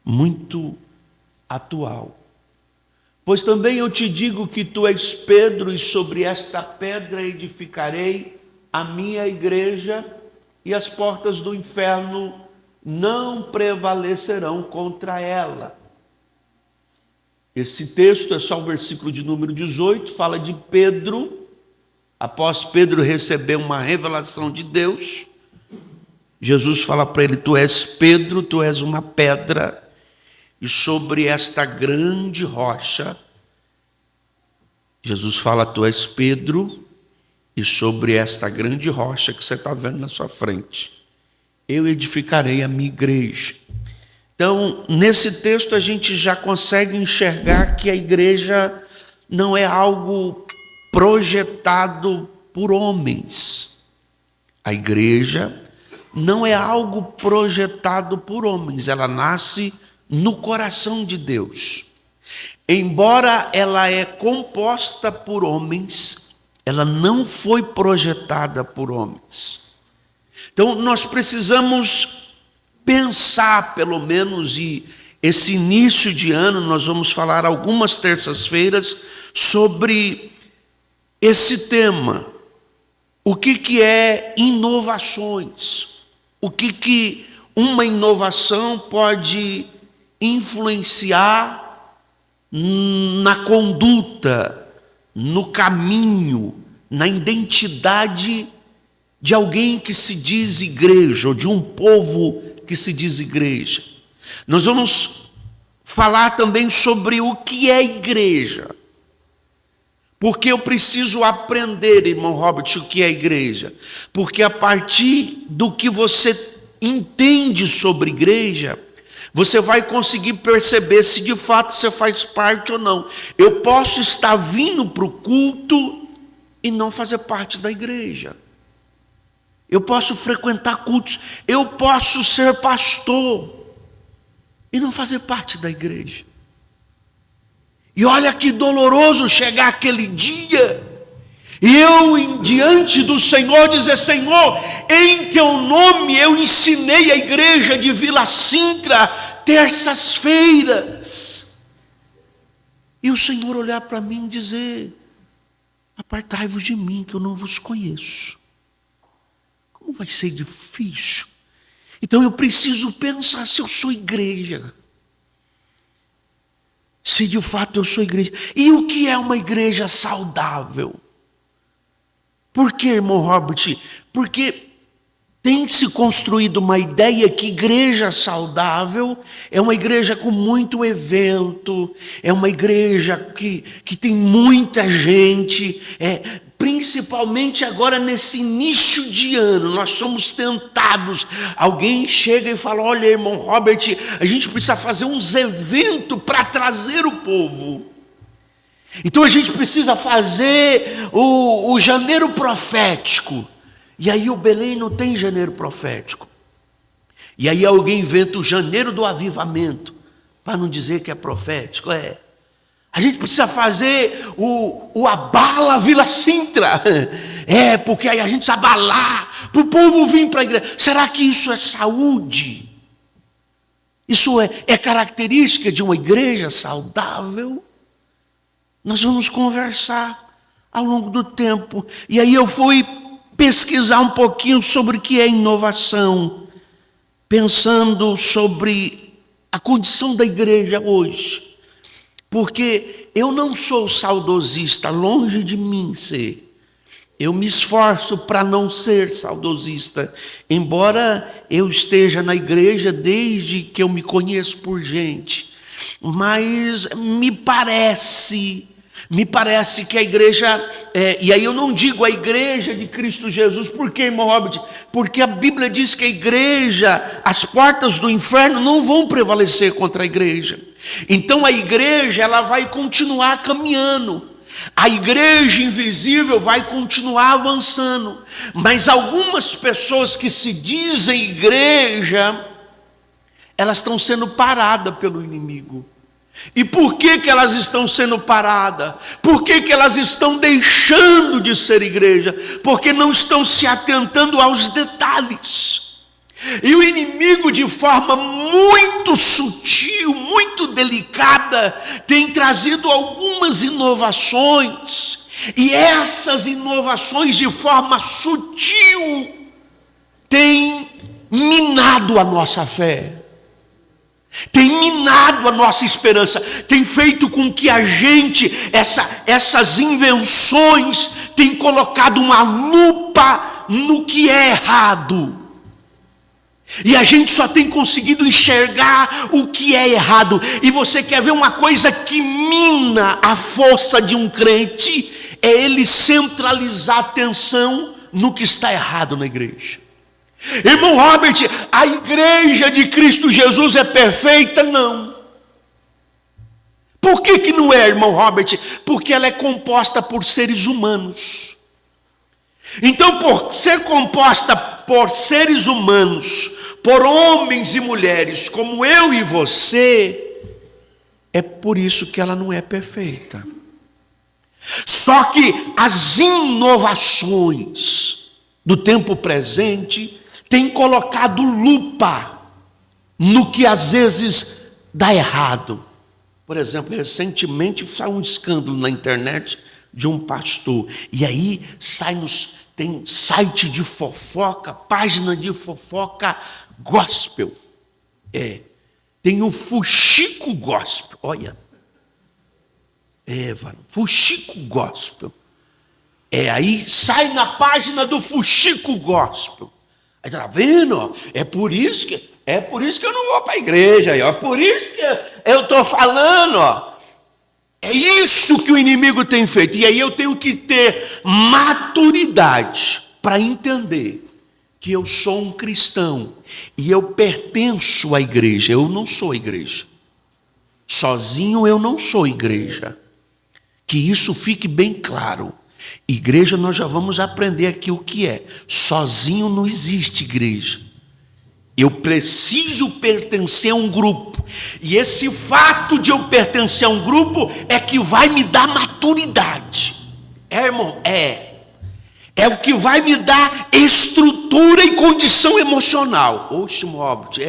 muito atual. Pois também eu te digo que tu és Pedro, e sobre esta pedra edificarei a minha igreja, e as portas do inferno não prevalecerão contra ela. Esse texto é só o versículo de número 18, fala de Pedro. Após Pedro receber uma revelação de Deus, Jesus fala para ele: tu és Pedro, tu és uma pedra, e sobre esta grande rocha, Jesus fala: tu és Pedro, e sobre esta grande rocha que você está vendo na sua frente, eu edificarei a minha igreja. Então, nesse texto a gente já consegue enxergar que a igreja não é algo projetado por homens. A igreja não é algo projetado por homens, ela nasce no coração de Deus. Embora ela é composta por homens, ela não foi projetada por homens. Então nós precisamos pensar, pelo menos, e esse início de ano nós vamos falar algumas terças-feiras sobre esse tema. O que é inovações? O que uma inovação pode influenciar na conduta, no caminho, na identidade de alguém que se diz igreja, ou de um povo que se diz igreja. Nós vamos falar também sobre o que é igreja. Porque eu preciso aprender, irmão Robert, o que é igreja. Porque a partir do que você entende sobre igreja, você vai conseguir perceber se de fato você faz parte ou não. Eu posso estar vindo para o culto e não fazer parte da igreja. Eu posso frequentar cultos, eu posso ser pastor e não fazer parte da igreja. E olha que doloroso chegar aquele dia e eu diante do Senhor dizer: Senhor, em teu nome eu ensinei a igreja de Vila Sintra terças-feiras. E o Senhor olhar para mim e dizer: apartai-vos de mim, que eu não vos conheço. Como vai ser difícil. Então eu preciso pensar se eu sou igreja. Se de fato eu sou igreja. E o que é uma igreja saudável? Por que, irmão Robert? Porque tem se construído uma ideia que igreja saudável é uma igreja com muito evento, é uma igreja que tem muita gente, principalmente agora nesse início de ano, nós somos tentados. Alguém chega e fala: olha, irmão Robert, a gente precisa fazer uns eventos para trazer o povo. Então a gente precisa fazer o janeiro profético. E aí o Belém não tem janeiro profético. E aí alguém inventa o janeiro do avivamento, para não dizer que é profético. A gente precisa fazer o Abala Vila Sintra. Porque aí a gente precisa abalar, para o povo vir para a igreja. Será que isso é saúde? Isso é característica de uma igreja saudável? Nós vamos conversar ao longo do tempo. E aí eu fui pesquisar um pouquinho sobre o que é inovação, pensando sobre a condição da igreja hoje. Porque eu não sou saudosista, longe de mim ser. Eu me esforço para não ser saudosista, embora eu esteja na igreja desde que eu me conheço por gente. Mas me parece que a igreja, e aí eu não digo a igreja de Cristo Jesus. Por quê, irmão Robert? Porque a Bíblia diz que a igreja, as portas do inferno não vão prevalecer contra a igreja. Então a igreja, ela vai continuar caminhando. A igreja invisível vai continuar avançando. Mas algumas pessoas que se dizem igreja, elas estão sendo paradas pelo inimigo. E por que elas estão sendo paradas? Por que elas estão deixando de ser igreja? Porque não estão se atentando aos detalhes. E o inimigo, de forma muito muito sutil, muito delicada, tem trazido algumas inovações. E essas inovações, de forma sutil, têm minado a nossa fé, tem minado a nossa esperança, tem feito com que a gente, essas invenções, tem colocado uma lupa no que é errado. E a gente só tem conseguido enxergar o que é errado. E você quer ver uma coisa que mina a força de um crente? É ele centralizar a atenção no que está errado na igreja. Irmão Robert, a igreja de Cristo Jesus é perfeita? Não. Por que não é, irmão Robert? Porque ela é composta por seres humanos. Então, por ser composta por seres humanos, por homens e mulheres como eu e você, é por isso que ela não é perfeita. Só que as inovações do tempo presente têm colocado lupa no que às vezes dá errado. Por exemplo, recentemente saiu um escândalo na internet de um pastor, e aí tem site de fofoca, página de fofoca gospel. Tem o Fuxico Gospel, olha. Fuxico Gospel. Aí sai na página do Fuxico Gospel. Aí tá vendo? É por isso que eu não vou para a igreja, é por isso que eu estou falando, ó. É isso que o inimigo tem feito. E aí eu tenho que ter maturidade para entender que eu sou um cristão e eu pertenço à igreja. Eu não sou igreja. Sozinho eu não sou igreja. Que isso fique bem claro. Igreja nós já vamos aprender aqui o que é. Sozinho não existe igreja. Eu preciso pertencer a um grupo. E esse fato de eu pertencer a um grupo é que vai me dar maturidade. Irmão? É o que vai me dar estrutura e condição emocional. Oxe, Robert,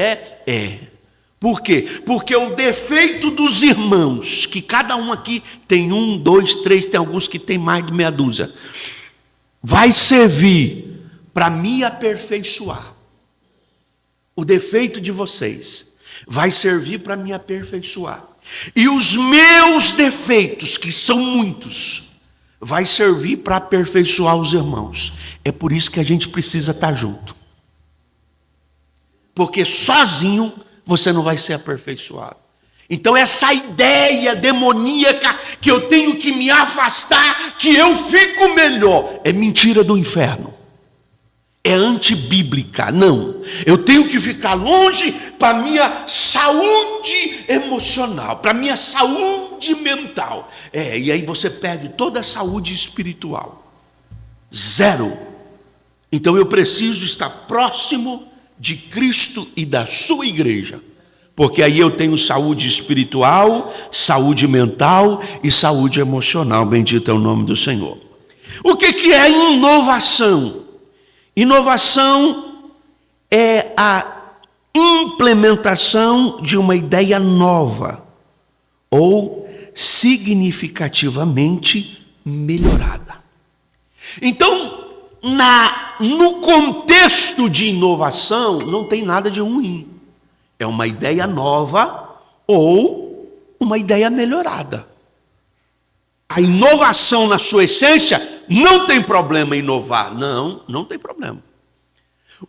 Por quê? Porque o defeito dos irmãos, que cada um aqui tem 1, 2, 3, tem alguns que tem mais de meia dúzia, vai servir para me aperfeiçoar. O defeito de vocês vai servir para me aperfeiçoar. E os meus defeitos, que são muitos, vai servir para aperfeiçoar os irmãos. É por isso que a gente precisa estar junto. Porque sozinho você não vai ser aperfeiçoado. Então essa ideia demoníaca que eu tenho que me afastar, que eu fico melhor, é mentira do inferno. É antibíblica, não. Eu tenho que ficar longe para minha saúde emocional, para minha saúde mental. E aí você perde toda a saúde espiritual. Zero. Então eu preciso estar próximo de Cristo e da sua igreja. Porque aí eu tenho saúde espiritual, saúde mental e saúde emocional. Bendito é o nome do Senhor. O que é inovação? Inovação é a implementação de uma ideia nova ou significativamente melhorada. Então, no contexto de inovação, não tem nada de ruim. É uma ideia nova ou uma ideia melhorada. A inovação na sua essência, não tem problema em inovar. Não tem problema.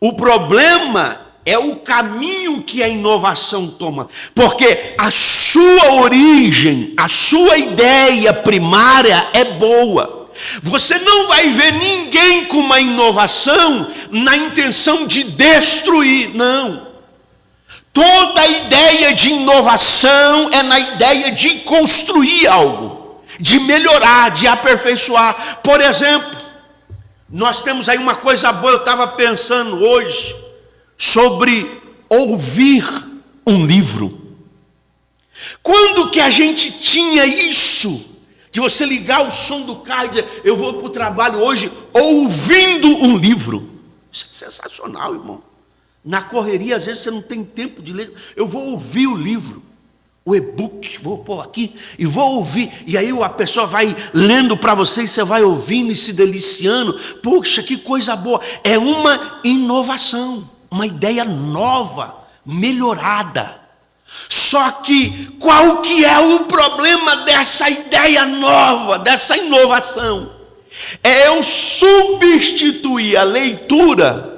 O problema é o caminho que a inovação toma. Porque a sua origem, a sua ideia primária é boa. Você não vai ver ninguém com uma inovação na intenção de destruir, não. Toda a ideia de inovação é na ideia de construir algo, de melhorar, de aperfeiçoar. Por exemplo, nós temos aí uma coisa boa, eu estava pensando hoje sobre ouvir um livro. Quando que a gente tinha isso? De você ligar o som do carro e dizer, eu vou para o trabalho hoje ouvindo um livro. Isso é sensacional, irmão. Na correria, às vezes você não tem tempo de ler. Eu vou ouvir o livro, o e-book, vou pôr aqui e vou ouvir. E aí a pessoa vai lendo para você e você vai ouvindo e se deliciando. Puxa, que coisa boa. É uma inovação, uma ideia nova, melhorada. Só que qual que é o problema dessa ideia nova, dessa inovação? É eu substituir a leitura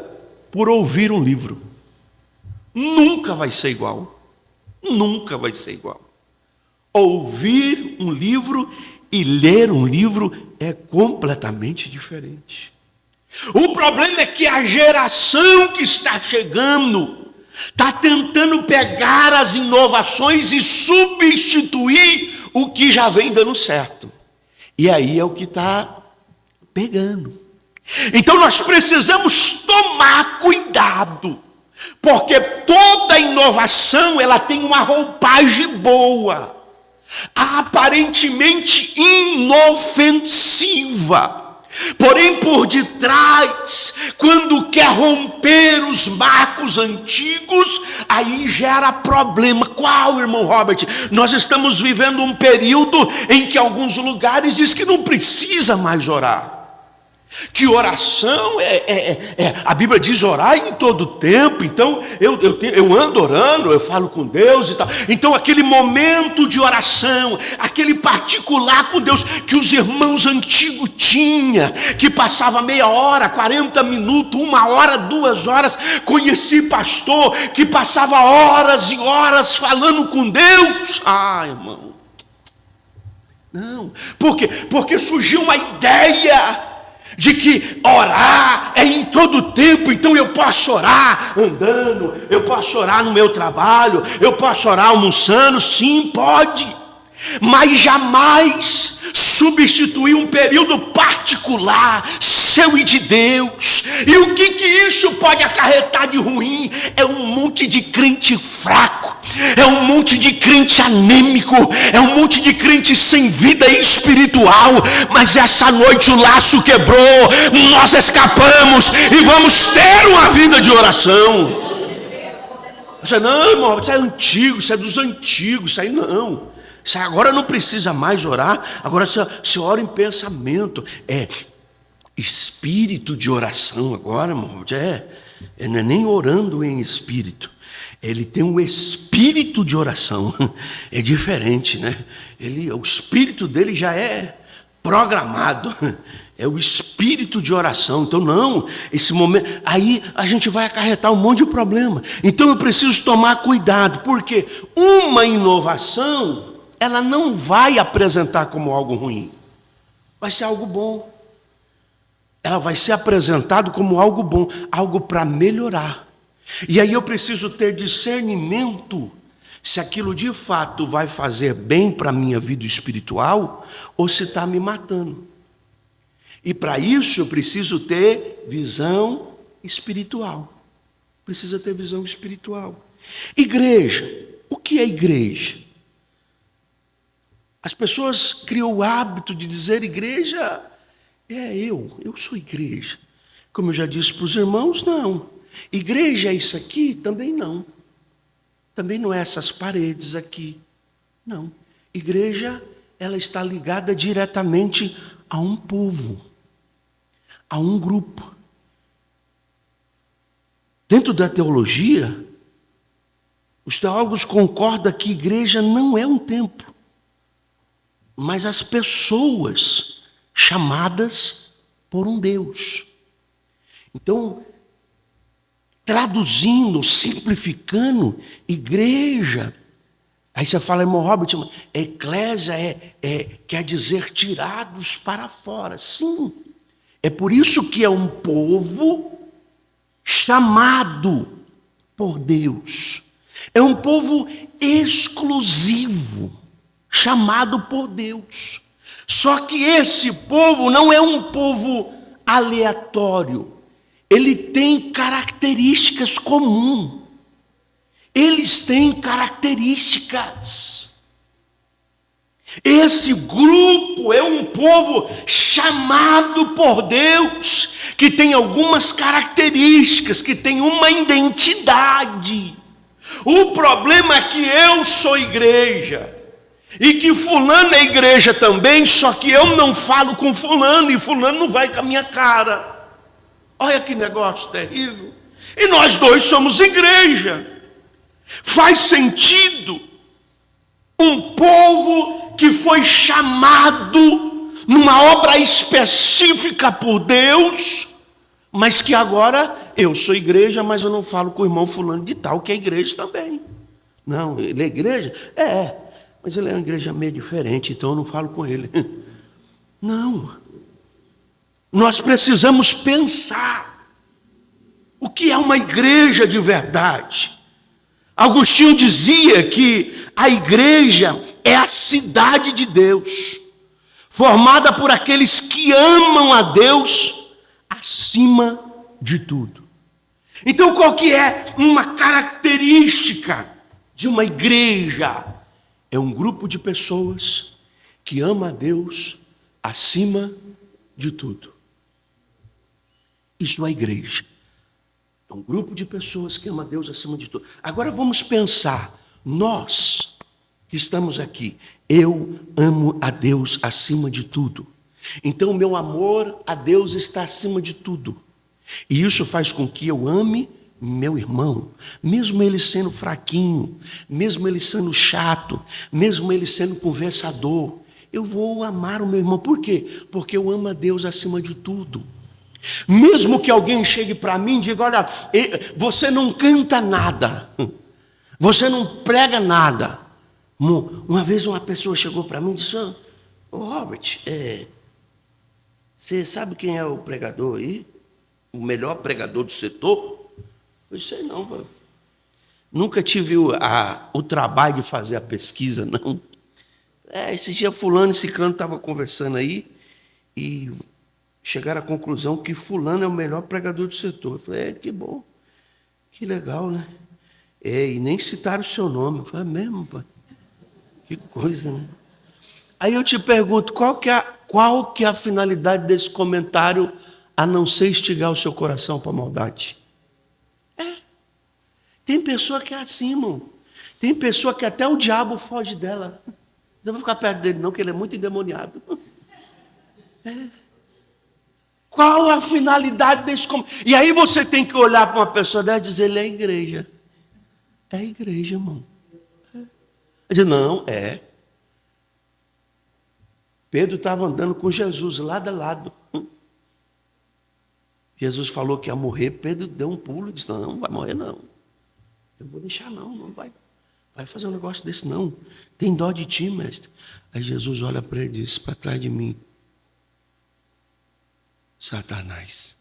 por ouvir um livro. Nunca vai ser igual. Nunca vai ser igual. Ouvir um livro e ler um livro é completamente diferente. O problema é que a geração que está chegando está tentando pegar as inovações e substituir o que já vem dando certo. E aí é o que está pegando. Então nós precisamos tomar cuidado, porque toda inovação ela tem uma roupagem boa, aparentemente inofensiva. Porém, por detrás, quando quer romper os marcos antigos, aí gera problema. Qual, irmão Robert? Nós estamos vivendo um período em que alguns lugares diz que não precisa mais orar. Que oração a Bíblia diz orar em todo tempo. Então eu ando orando, eu falo com Deus e tal. Então aquele momento de oração, aquele particular com Deus que os irmãos antigos tinham, que passava meia hora, 40 minutos, 1 hora, 2 horas. Conheci pastor que passava horas e horas falando com Deus. Irmão, não. Por quê? Porque surgiu uma ideia de que orar é em todo tempo. Então eu posso orar andando, eu posso orar no meu trabalho, eu posso orar almoçando. Sim, pode, mas jamais substituir um período particular seu e de Deus. E o que isso pode acarretar de ruim? É um monte de crente fraco, é um monte de crente anêmico, é um monte de crente sem vida espiritual. Mas essa noite o laço quebrou, nós escapamos e vamos ter uma vida de oração. Você não, irmão, isso é antigo, isso é dos antigos, isso aí não. Isso aí agora não precisa mais orar, agora você ora em pensamento. É espírito de oração agora, irmão. Não é nem orando em espírito. Ele tem um espírito de oração. É diferente, né? O espírito dele já é programado. É o espírito de oração. Então não, esse momento, aí a gente vai acarretar um monte de problema. Então eu preciso tomar cuidado, porque uma inovação, ela não vai apresentar como algo ruim. Vai ser algo bom. Ela vai ser apresentada como algo bom, algo para melhorar. E aí eu preciso ter discernimento se aquilo de fato vai fazer bem para a minha vida espiritual ou se está me matando. E para isso eu preciso ter visão espiritual. Precisa ter visão espiritual. Igreja, o que é igreja? As pessoas criam o hábito de dizer igreja eu sou igreja. Como eu já disse para os irmãos, não. Igreja é isso aqui? Também não. Também não é essas paredes aqui. Não. Igreja, ela está ligada diretamente a um povo, a um grupo. Dentro da teologia, os teólogos concordam que igreja não é um templo, mas as pessoas chamadas por um Deus. Então, traduzindo, simplificando, igreja, aí você fala, irmão Robert, eclésia quer dizer tirados para fora. Sim, é por isso que é um povo chamado por Deus. É um povo exclusivo, chamado por Deus. Só que esse povo não é um povo aleatório. Ele tem características comuns. Eles têm características. Esse grupo é um povo chamado por Deus, que tem algumas características, que tem uma identidade. O problema é que eu sou igreja, e que fulano é igreja também, só que eu não falo com fulano, e fulano não vai com a minha cara. Olha que negócio terrível. E nós dois somos igreja. Faz sentido um povo que foi chamado numa obra específica por Deus, mas que agora eu sou igreja, mas eu não falo com o irmão fulano de tal, que é igreja também. Não, ele é igreja? Mas ele é uma igreja meio diferente, então eu não falo com ele. Não. Nós precisamos pensar o que é uma igreja de verdade. Agostinho dizia que a igreja é a cidade de Deus, formada por aqueles que amam a Deus acima de tudo. Então, qual que é uma característica de uma igreja? É um grupo de pessoas que ama a Deus acima de tudo. Isso é a igreja. É um grupo de pessoas que ama a Deus acima de tudo. Agora vamos pensar, nós que estamos aqui, eu amo a Deus acima de tudo. Então, meu amor a Deus está acima de tudo. E isso faz com que eu ame meu irmão, mesmo ele sendo fraquinho, mesmo ele sendo chato, mesmo ele sendo conversador. Eu vou amar o meu irmão. Por quê? Porque eu amo a Deus acima de tudo. Mesmo que alguém chegue para mim e diga, olha, você não canta nada, você não prega nada. Uma vez uma pessoa chegou para mim e disse, ô Robert, você sabe quem é o pregador aí? O melhor pregador do setor? Eu sei não, velho. Nunca tive o trabalho de fazer a pesquisa, não. Esse dia fulano e ciclano estavam conversando aí e chegaram à conclusão que fulano é o melhor pregador do setor. Eu falei, que bom, que legal, né? E nem citaram o seu nome. Eu falei, mesmo, pai? Que coisa, né? Aí eu te pergunto, qual que é a finalidade desse comentário, a não ser instigar o seu coração para a maldade? Tem pessoa que é assim, irmão. Tem pessoa que até o diabo foge dela. Não vou ficar perto dele não, que ele é muito endemoniado. Qual a finalidade desse comentário? E aí você tem que olhar para uma pessoa dessa e dizer, ele é igreja. É igreja, irmão. Dizer, não, Pedro estava andando com Jesus lado a lado. Jesus falou que ia morrer, Pedro deu um pulo e disse, não vai morrer não. Eu vou deixar não vai fazer um negócio desse não. Tem dó de ti, mestre. Aí Jesus olha para ele e diz, para trás de mim, Satanás.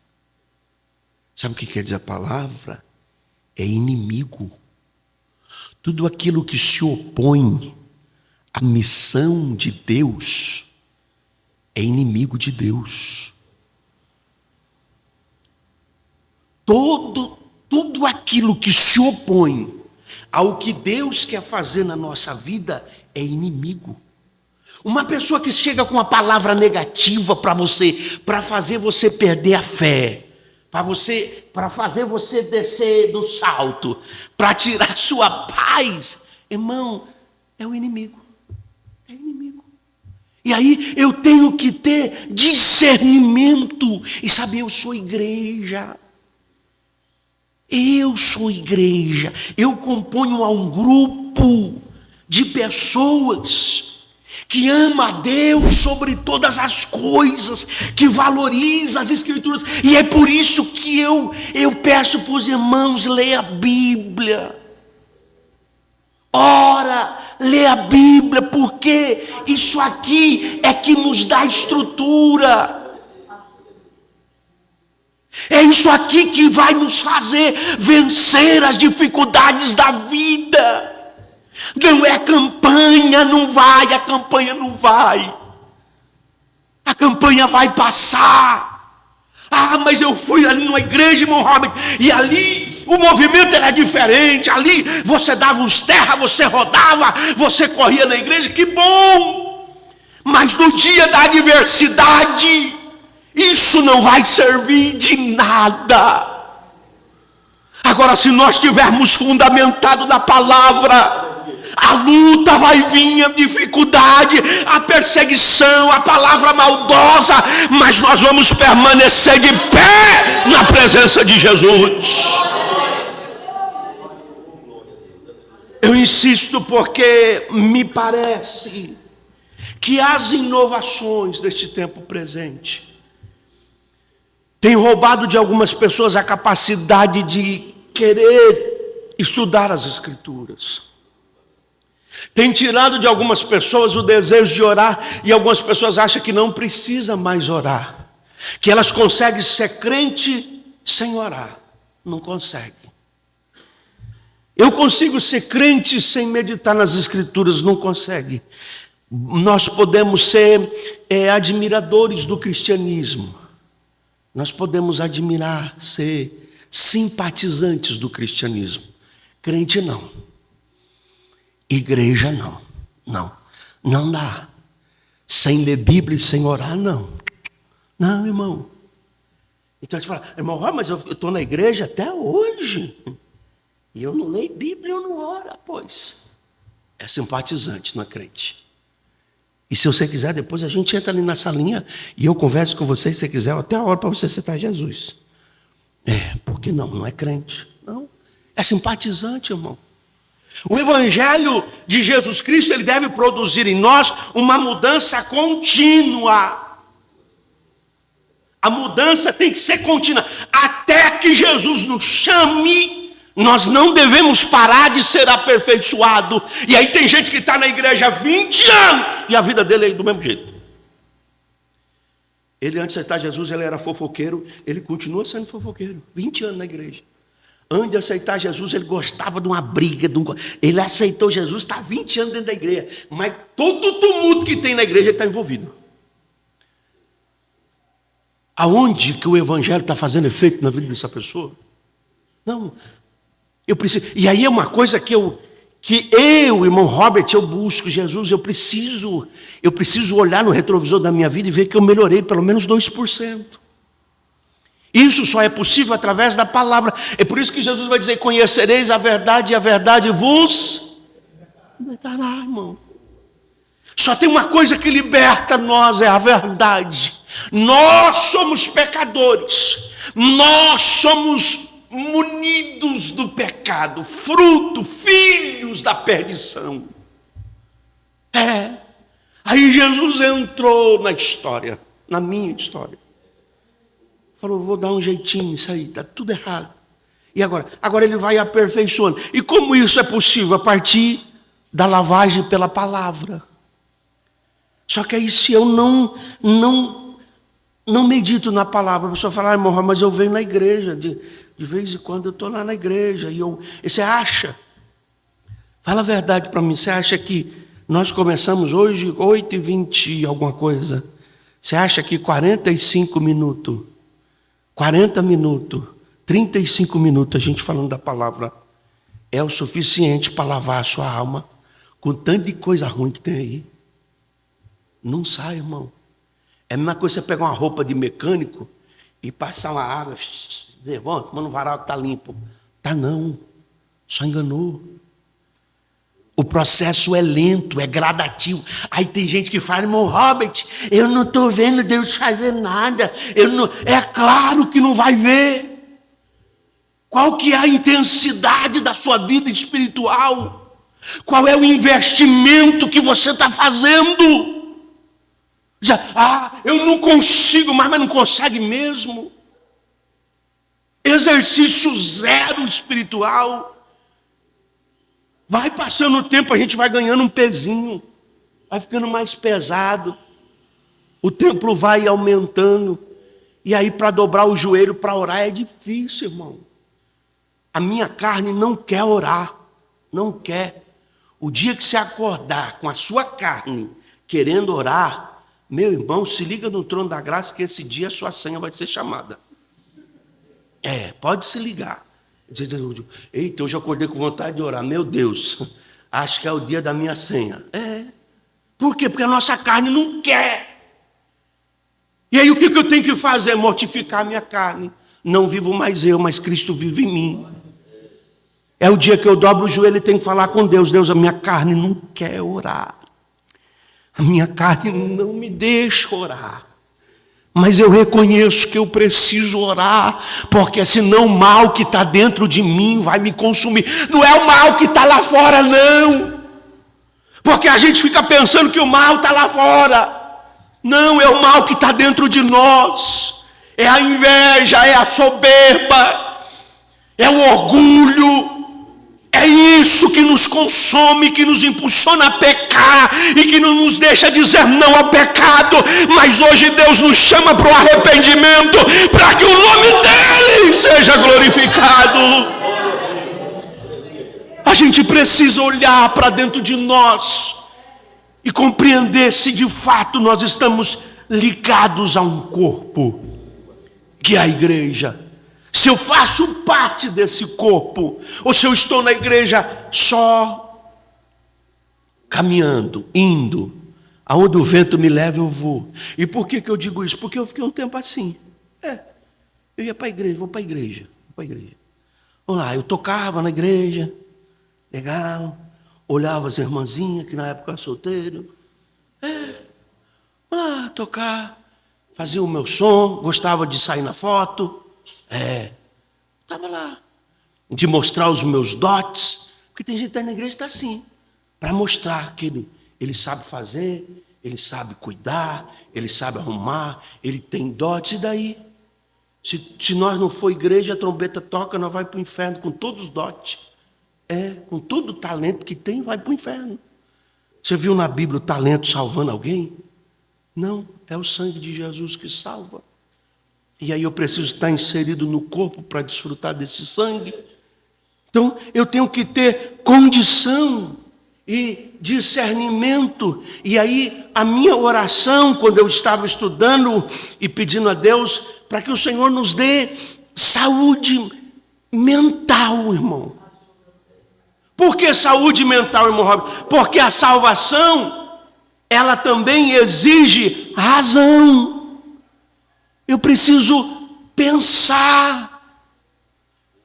Sabe o que quer dizer a palavra? É inimigo. Tudo aquilo que se opõe à missão de Deus é inimigo de Deus. Tudo aquilo que se opõe ao que Deus quer fazer na nossa vida é inimigo. Uma pessoa que chega com uma palavra negativa para você, para fazer você perder a fé, para fazer você descer do salto, para tirar sua paz, irmão, é o inimigo. É inimigo. E aí eu tenho que ter discernimento e saber, eu sou igreja. Eu sou igreja, eu componho um grupo de pessoas que ama a Deus sobre todas as coisas, que valoriza as Escrituras, e é por isso que eu peço para os irmãos, leia a Bíblia, ora, lê a Bíblia, porque isso aqui é que nos dá estrutura. É isso aqui que vai nos fazer vencer as dificuldades da vida. Não é campanha, não vai, a campanha não vai. A campanha vai passar. Mas eu fui ali numa igreja, irmão Robert, e ali o movimento era diferente. Ali você dava uns terra, você rodava, você corria na igreja, que bom. Mas no dia da adversidade, isso não vai servir de nada. Agora, se nós estivermos fundamentados na palavra, a luta vai vir, a dificuldade, a perseguição, a palavra maldosa, mas nós vamos permanecer de pé na presença de Jesus. Eu insisto porque me parece que as inovações deste tempo presente têm roubado de algumas pessoas a capacidade de querer estudar as Escrituras. Tem tirado de algumas pessoas o desejo de orar, e algumas pessoas acham que não precisa mais orar, que elas conseguem ser crente sem orar. Não conseguem. Eu consigo ser crente sem meditar nas Escrituras, não consegue. Nós podemos ser admiradores do cristianismo, nós podemos admirar, ser simpatizantes do cristianismo. Crente não. Igreja não dá. Sem ler Bíblia e sem orar, não, irmão. Então a gente fala, irmão, mas eu estou na igreja até hoje, e eu não leio Bíblia, eu não oro. Pois, é simpatizante, não é crente. E se você quiser, depois a gente entra ali na salinha e eu converso com você, se você quiser, eu até oro para você aceitar Jesus. Porque não é crente, não. É simpatizante, irmão. O Evangelho de Jesus Cristo, ele deve produzir em nós uma mudança contínua. A mudança tem que ser contínua. Até que Jesus nos chame, nós não devemos parar de ser aperfeiçoado. E aí tem gente que está na igreja há 20 anos e a vida dele é do mesmo jeito. Ele, antes de aceitar Jesus, ele era fofoqueiro, ele continua sendo fofoqueiro. 20 anos na igreja. Antes de aceitar Jesus, ele gostava de uma briga. Ele aceitou Jesus, está 20 anos dentro da igreja. Mas todo tumulto que tem na igreja, ele está envolvido. Aonde que o evangelho está fazendo efeito na vida dessa pessoa? Não. Eu preciso. E aí é uma coisa que eu, irmão Robert, eu busco Jesus. Eu preciso olhar no retrovisor da minha vida e ver que eu melhorei pelo menos 2%. Isso só é possível através da palavra. É por isso que Jesus vai dizer: conhecereis a verdade e a verdade vos libertará, irmão. Só tem uma coisa que liberta nós, é a verdade. Nós somos pecadores. Nós somos munidos do pecado, fruto, filhos da perdição. Aí Jesus entrou na história, na minha história. Falou: vou dar um jeitinho nisso aí, está tudo errado. E agora? Agora ele vai aperfeiçoando. E como isso é possível? A partir da lavagem pela palavra. Só que aí, se eu não medito na palavra, a pessoa fala: irmão, mas eu venho na igreja, de vez em quando eu estou lá na igreja. E você acha? Fala a verdade para mim, você acha que nós começamos hoje 8h20 alguma coisa? Você acha que 45 minutos, 40 minutos, 35 minutos a gente falando da palavra é o suficiente para lavar a sua alma com tanto de coisa ruim que tem aí? Não sai, irmão. É a mesma coisa você pegar uma roupa de mecânico e passar uma água, dizer: bom, tomando um varal que está limpo. Tá não, só enganou. O processo é lento, é gradativo. Aí tem gente que fala: irmão Robert, eu não estou vendo Deus fazer nada. É claro que não vai ver. Qual que é a intensidade da sua vida espiritual? Qual é o investimento que você está fazendo? Eu não consigo mais, mas não consegue mesmo. Exercício zero espiritual. Vai passando o tempo, a gente vai ganhando um pezinho, vai ficando mais pesado, o templo vai aumentando, e aí para dobrar o joelho para orar é difícil, irmão. A minha carne não quer orar, não quer. O dia que você acordar com a sua carne querendo orar, meu irmão, se liga no trono da graça que esse dia a sua senha vai ser chamada. Pode se ligar. Eita, hoje eu acordei com vontade de orar. Meu Deus, acho que é o dia da minha senha. Por quê? Porque a nossa carne não quer. E aí o que eu tenho que fazer? Mortificar a minha carne. Não vivo mais eu, mas Cristo vive em mim. É o dia que eu dobro o joelho e tenho que falar com Deus. Deus, a minha carne não quer orar. A minha carne não me deixa orar. Mas eu reconheço que eu preciso orar, porque senão o mal que está dentro de mim vai me consumir. Não é o mal que está lá fora, não. Porque a gente fica pensando que o mal está lá fora. Não, é o mal que está dentro de nós. É a inveja, é a soberba, é o orgulho. É isso que nos consome, que nos impulsiona a pecar e que não nos deixa dizer não ao pecado. Mas hoje Deus nos chama para o arrependimento, para que o nome dele seja glorificado. A gente precisa olhar para dentro de nós e compreender se de fato nós estamos ligados a um corpo, que é a igreja. Se eu faço parte desse corpo, ou se eu estou na igreja só caminhando, indo, aonde o vento me leva eu vou. E por que eu digo isso? Porque eu fiquei um tempo assim. Eu ia para a igreja, vou para a igreja. Vamos lá, eu tocava na igreja, legal, olhava as irmãzinhas, que na época eu era solteiro. Vamos lá, tocar, fazia o meu som, gostava de sair na foto. Estava lá, de mostrar os meus dotes, porque tem gente que está na igreja e está assim, para mostrar que ele sabe fazer, ele sabe cuidar, ele sabe arrumar, ele tem dotes, e daí? Se nós não for igreja, a trombeta toca, nós vamos para o inferno com todos os dotes, com todo o talento que tem, vai para o inferno. Você viu na Bíblia o talento salvando alguém? Não, é o sangue de Jesus que salva. E aí eu preciso estar inserido no corpo para desfrutar desse sangue. Então eu tenho que ter condição e discernimento. E aí a minha oração, quando eu estava estudando e pedindo a Deus para que o Senhor nos dê saúde mental, irmão. Por que saúde mental, irmão Robert? Porque a salvação, ela também exige razão. Eu preciso pensar.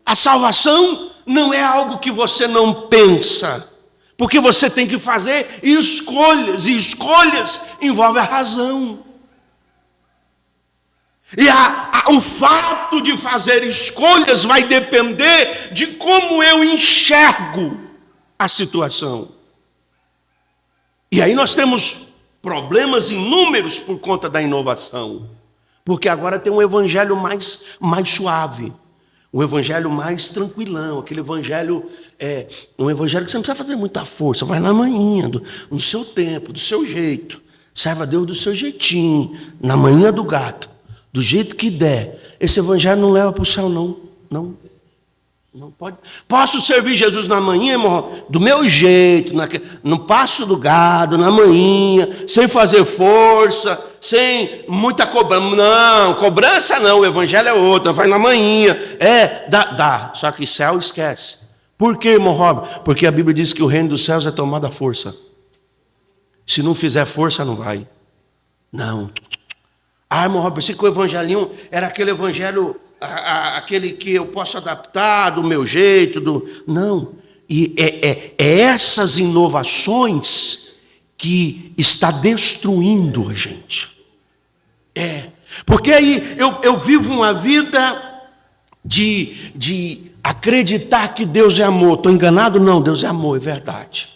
A salvação não é algo que você não pensa, porque você tem que fazer escolhas, e escolhas envolvem a razão. E o fato de fazer escolhas vai depender de como eu enxergo a situação. E aí nós temos problemas inúmeros por conta da inovação. Porque agora tem um evangelho mais suave, um evangelho mais tranquilão, aquele evangelho, um evangelho que você não precisa fazer muita força, vai na manhinha, no seu tempo, do seu jeito, serve a Deus do seu jeitinho, na manhinha do gato, do jeito que der. Esse evangelho não leva para o céu, não pode. Posso servir Jesus na manhinha, irmão, do meu jeito, no passo do gado, na manhinha, sem fazer força, sem muita cobrança. Não, cobrança não, o evangelho é outro, vai na manhinha. Dá. Só que céu esquece. Por quê, irmão Rob? Porque a Bíblia diz que o reino dos céus é tomado à força. Se não fizer força, não vai. Não. Irmão Rob, pensei que o evangelinho era aquele evangelho, aquele que eu posso adaptar do meu jeito. Não. E essas inovações que está destruindo a gente. Porque aí eu vivo uma vida de acreditar que Deus é amor. Estou enganado? Não, Deus é amor, é verdade.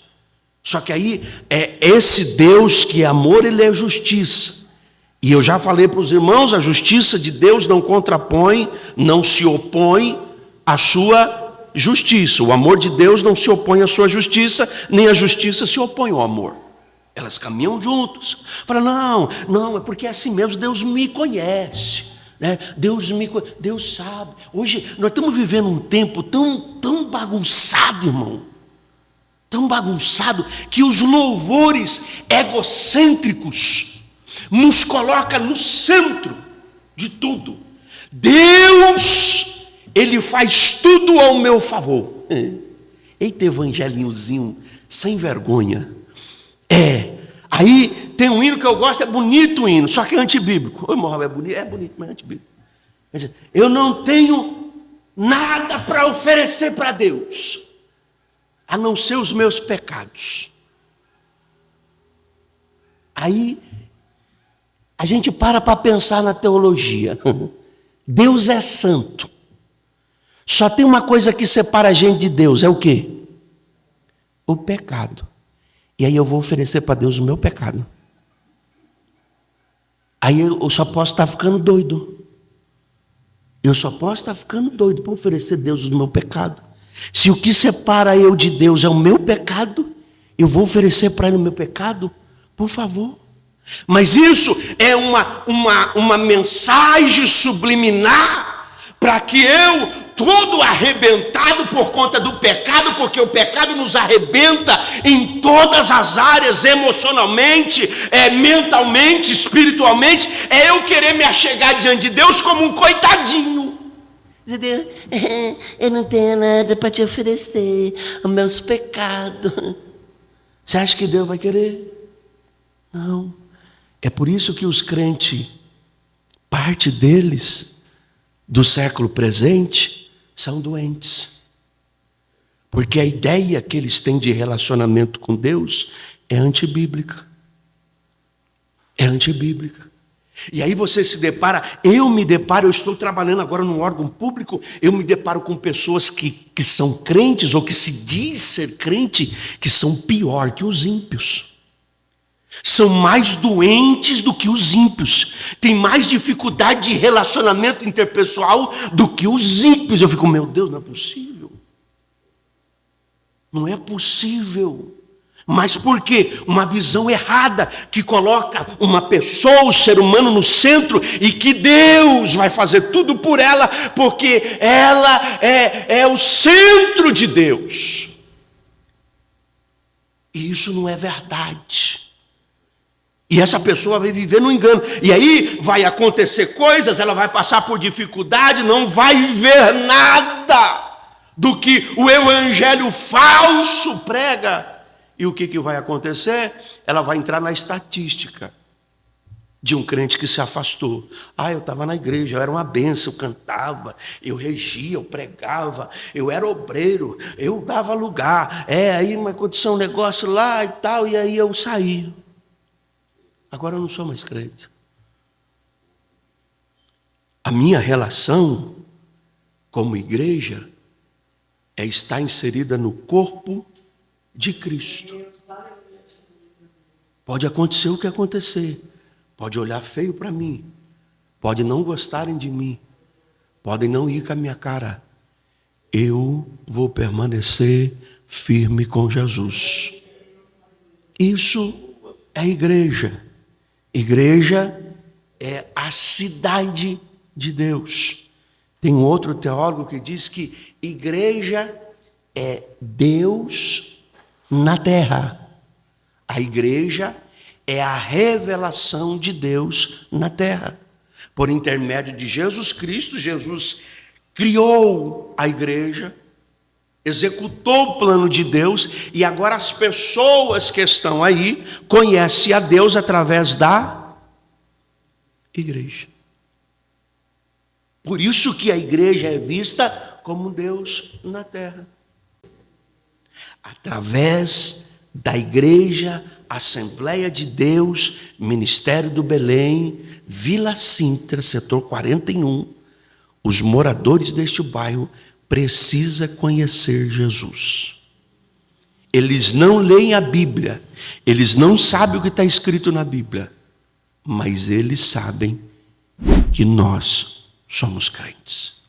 Só que aí, esse Deus que é amor, ele é justiça. E eu já falei para os irmãos, a justiça de Deus não contrapõe, não se opõe à sua justiça. O amor de Deus não se opõe à sua justiça, nem a justiça se opõe ao amor. Elas caminham juntos. Fala, não, é porque é assim mesmo, Deus me conhece. Né? Deus sabe. Hoje nós estamos vivendo um tempo tão bagunçado, irmão. Tão bagunçado, que os louvores egocêntricos nos coloca no centro de tudo. Deus, Ele faz tudo ao meu favor. Eita, evangelinhozinho sem vergonha. Aí tem um hino que eu gosto, é bonito o hino, só que é antibíblico. Oi, Mohamed, é bonito, mas é antibíblico. Quer dizer, eu não tenho nada para oferecer para Deus, a não ser os meus pecados. Aí a gente para pensar na teologia. Deus é santo. Só tem uma coisa que separa a gente de Deus, é o quê? O pecado. E aí eu vou oferecer para Deus o meu pecado. Aí eu só posso estar ficando doido. Eu só posso estar ficando doido para oferecer a Deus o meu pecado. Se o que separa eu de Deus é o meu pecado, eu vou oferecer para Ele o meu pecado, por favor. Mas isso é uma mensagem subliminar para que eu, todo arrebentado por conta do pecado, porque o pecado nos arrebenta em todas as áreas, emocionalmente, mentalmente, espiritualmente, eu querer me achegar diante de Deus como um coitadinho. Deus, eu não tenho nada para te oferecer, os meus pecados. Você acha que Deus vai querer? Não. É por isso que os crentes, parte deles, do século presente, são doentes. Porque a ideia que eles têm de relacionamento com Deus é antibíblica. É antibíblica. E aí você se depara, eu estou trabalhando agora num órgão público, eu me deparo com pessoas que são crentes, ou que se diz ser crente, que são pior que os ímpios. São mais doentes do que os ímpios. Tem mais dificuldade de relacionamento interpessoal do que os ímpios. Eu fico, meu Deus, não é possível. Não é possível. Mas por quê? Uma visão errada que coloca uma pessoa, o ser humano, no centro e que Deus vai fazer tudo por ela, porque ela é o centro de Deus. E isso não é verdade. E essa pessoa vai viver no engano. E aí vai acontecer coisas, ela vai passar por dificuldade, não vai ver nada do que o evangelho falso prega. E o que vai acontecer? Ela vai entrar na estatística de um crente que se afastou. Eu estava na igreja, eu era uma bênção, eu cantava, eu regia, eu pregava, eu era obreiro, eu dava lugar. Aí aconteceu um negócio lá e tal, e aí eu saí. Agora eu não sou mais crente. A minha relação como igreja é estar inserida no corpo de Cristo. Pode acontecer o que acontecer. Pode olhar feio para mim. Pode não gostarem de mim. Podem não ir com a minha cara. Eu vou permanecer firme com Jesus. Isso é igreja. Igreja é a cidade de Deus. Tem um outro teólogo que diz que igreja é Deus na terra. A igreja é a revelação de Deus na terra. Por intermédio de Jesus Cristo, Jesus criou a igreja, executou o plano de Deus, e agora as pessoas que estão aí conhecem a Deus através da igreja. Por isso que a igreja é vista como Deus na terra. Através da igreja, Assembleia de Deus, Ministério do Belém, Vila Sintra, setor 41, os moradores deste bairro precisam conhecer Jesus. Eles não leem a Bíblia, eles não sabem o que está escrito na Bíblia, mas eles sabem que nós somos crentes.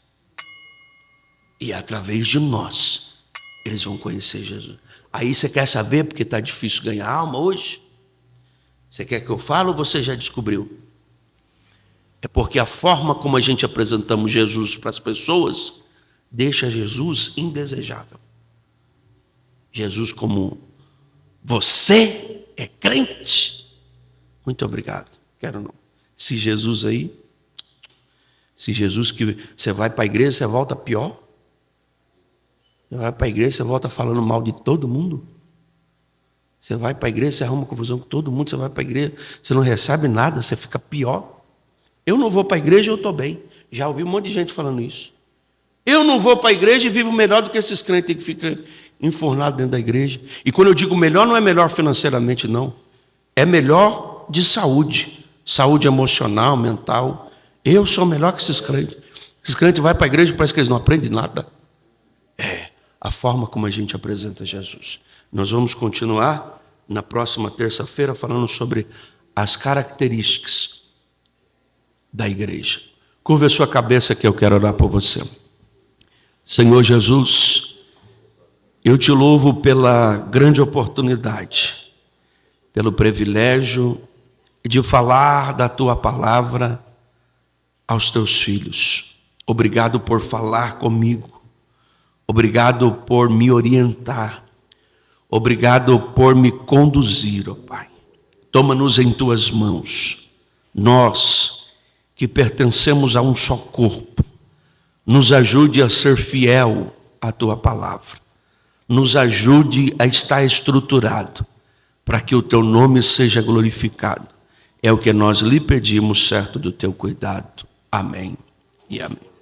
E através de nós, eles vão conhecer Jesus. Aí você quer saber porque está difícil ganhar alma hoje? Você quer que eu fale ou você já descobriu? É porque a forma como a gente apresentamos Jesus para as pessoas deixa Jesus indesejável. Jesus como você é crente? Muito obrigado. Quero não. Se Jesus que você vai para a igreja, você volta pior. Você vai para a igreja, você volta falando mal de todo mundo. Você vai para a igreja, você arruma confusão com todo mundo, você vai para a igreja, você não recebe nada, você fica pior. Eu não vou para a igreja, eu estou bem. Já ouvi um monte de gente falando isso. Eu não vou para a igreja e vivo melhor do que esses crentes que ficam enfornados dentro da igreja. E quando eu digo melhor, não é melhor financeiramente, não. É melhor de saúde. Saúde emocional, mental. Eu sou melhor que esses crentes. Esses crentes vão para a igreja e parece que eles não aprendem nada. É a forma como a gente apresenta Jesus. Nós vamos continuar na próxima terça-feira falando sobre as características da igreja. Curva a sua cabeça que eu quero orar por você. Senhor Jesus, eu te louvo pela grande oportunidade, pelo privilégio de falar da tua palavra aos teus filhos. Obrigado por falar comigo. Obrigado por me orientar. Obrigado por me conduzir, ó Pai. Toma-nos em tuas mãos. Nós que pertencemos a um só corpo, nos ajude a ser fiel à tua palavra. Nos ajude a estar estruturado para que o teu nome seja glorificado. É o que nós lhe pedimos, certo do teu cuidado. Amém e amém.